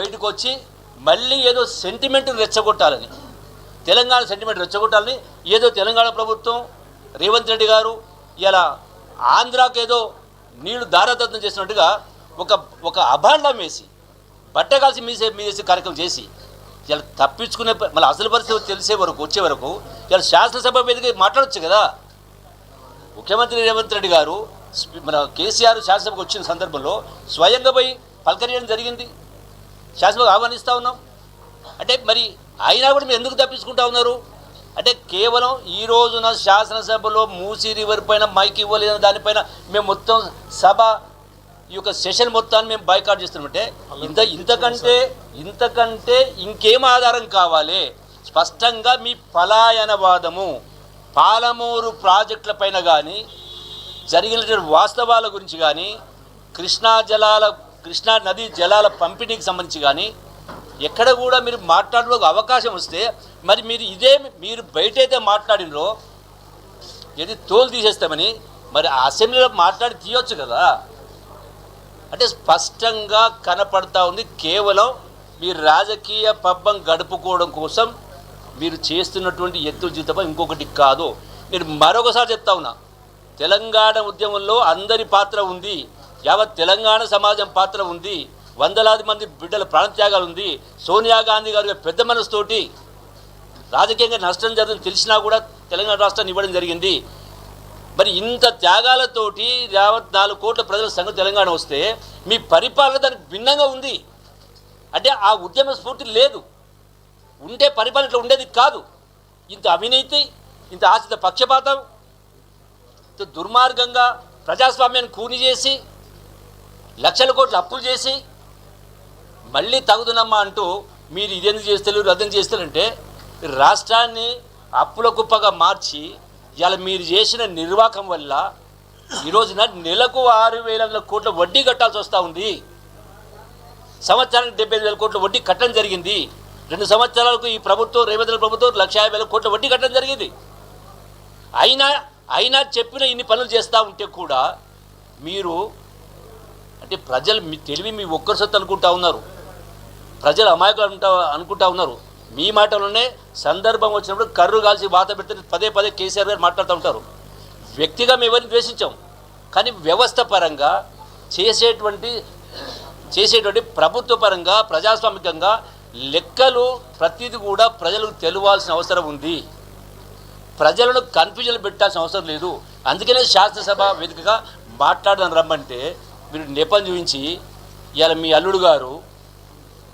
బయటకు వచ్చి మళ్ళీ ఏదో సెంటిమెంట్ రెచ్చగొట్టాలని, తెలంగాణ సెంటిమెంట్ రెచ్చగొట్టాలని ఏదో తెలంగాణ ప్రభుత్వం రేవంత్ రెడ్డి గారు ఇలా ఆంధ్రాకి ఏదో నీళ్లు దారదత్తం చేసినట్టుగా ఒక అభాండం వేసి బట్టగాల్సి మీసేసి కార్యక్రమం చేసి ఇలా తప్పించుకునే మళ్ళీ అసలు పరిస్థితి తెలిసే వరకు వచ్చే వరకు ఇలా శాసనసభ మీదకి మాట్లాడొచ్చు కదా. ముఖ్యమంత్రి రేవంత్ రెడ్డి గారు మన కేసీఆర్ శాసనసభకు వచ్చిన సందర్భంలో స్వయంగా పోయి పలకరియడం జరిగింది, శాసనసభకు ఆహ్వానిస్తూ ఉన్నాం. అంటే మరి అయినా కూడా మీరు ఎందుకు తప్పించుకుంటా ఉన్నారు అంటే కేవలం ఈ రోజున శాసనసభలో మూసీ రివర్ పైన మైక్ ఇవ్వలేని దానిపైన మేము మొత్తం సభ ఈ యొక్క సెషన్ మొత్తాన్ని మేము బాయ్కాట్ చేస్తున్నామంటే ఇంతకంటే ఇంకేం ఆధారం కావాలి? స్పష్టంగా మీ పలాయనవాదము పాలమూరు ప్రాజెక్టుల పైన కానీ జరిగినటువంటి వాస్తవాల గురించి కానీ కృష్ణా నదీ జలాల పంపిణీకి సంబంధించి కానీ ఎక్కడ కూడా మీరు మాట్లాడడానికి అవకాశం వస్తే మరి మీరు బయటైతే మాట్లాడినరో ఏది తోలు తీసేస్తామని మరి అసెంబ్లీలో మాట్లాడి తీయొచ్చు కదా. అంటే స్పష్టంగా కనపడతా ఉంది కేవలం మీరు రాజకీయ పబ్బం గడుపుకోవడం కోసం మీరు చేస్తున్నటువంటి ఎత్తు జీతం ఇంకొకటి కాదు. నేను మరొకసారి చెప్తా ఉన్నా, తెలంగాణ ఉద్యమంలో అందరి పాత్ర ఉంది, యావత్ తెలంగాణ సమాజం పాత్ర ఉంది, వందలాది మంది బిడ్డల ప్రాణత్యాగాలు ఉంది. సోనియా గాంధీ గారు పెద్ద మనసుతోటి రాజకీయంగా నష్టం జరుగుతుంది తెలిసినా కూడా తెలంగాణ రాష్ట్రాన్ని ఇవ్వడం జరిగింది. మరి ఇంత త్యాగాలతోటి యావత్ 4 కోట్ల ప్రజల సంఘం తెలంగాణ వస్తే మీ పరిపాలన దానికి భిన్నంగా ఉంది. అంటే ఆ ఉద్యమ స్ఫూర్తి లేదు, ఉంటే పరిపాలన ఇట్లా ఉండేది కాదు. ఇంత అవినీతి, ఇంత ఆశ్రిత పక్షపాతం, ఇంత దుర్మార్గంగా ప్రజాస్వామ్యాన్ని కూని చేసి లక్షల కోట్లు అప్పులు చేసి మళ్ళీ తగుదునమ్మా అంటూ మీరు ఇదెందుకు చేస్తారు అర్థం చేస్తారంటే రాష్ట్రాన్ని అప్పుల కుప్పగా మార్చి ఇలా మీరు చేసిన నిర్వాహకం వల్ల ఈరోజున నెలకు 6,000 కోట్ల వడ్డీ కట్టాల్సి వస్తూ ఉంది. సంవత్సరానికి 75,000 కోట్ల వడ్డీ కట్టడం జరిగింది. 2 సంవత్సరాలకు ఈ ప్రభుత్వం రేవంత్ రెడ్డి ప్రభుత్వం 1,50,000 కోట్ల వడ్డీ కట్టడం జరిగింది. అయినా చెప్పిన ఇన్ని పనులు చేస్తూ ఉంటే కూడా మీరు అంటే ప్రజలు మీ తెలివి మీ ఒక్కరి సొత్తు అనుకుంటా ఉన్నారు, ప్రజలు అమాయకులు అనుకుంటా ఉన్నారు. మీ మాటలోనే సందర్భం వచ్చినప్పుడు కర్రు కాల్చి వాత పెడితే పదే కేసీఆర్ గారు మాట్లాడుతూ ఉంటారు. వ్యక్తిగా మేము ఎవరిని ద్వేషించాం, కానీ వ్యవస్థ పరంగా చేసేటువంటి ప్రభుత్వ పరంగా ప్రజాస్వామికంగా లెక్కలు ప్రతిదీ కూడా ప్రజలకు తెలియాల్సిన అవసరం ఉంది. ప్రజలను కన్ఫ్యూజన్ పెట్టాల్సిన అవసరం లేదు. అందుకనే శాసనసభ వేదికగా మాట్లాడదని రమ్మంటే మీరు నెపం చూపించి ఇవాళ మీ అల్లుడు గారు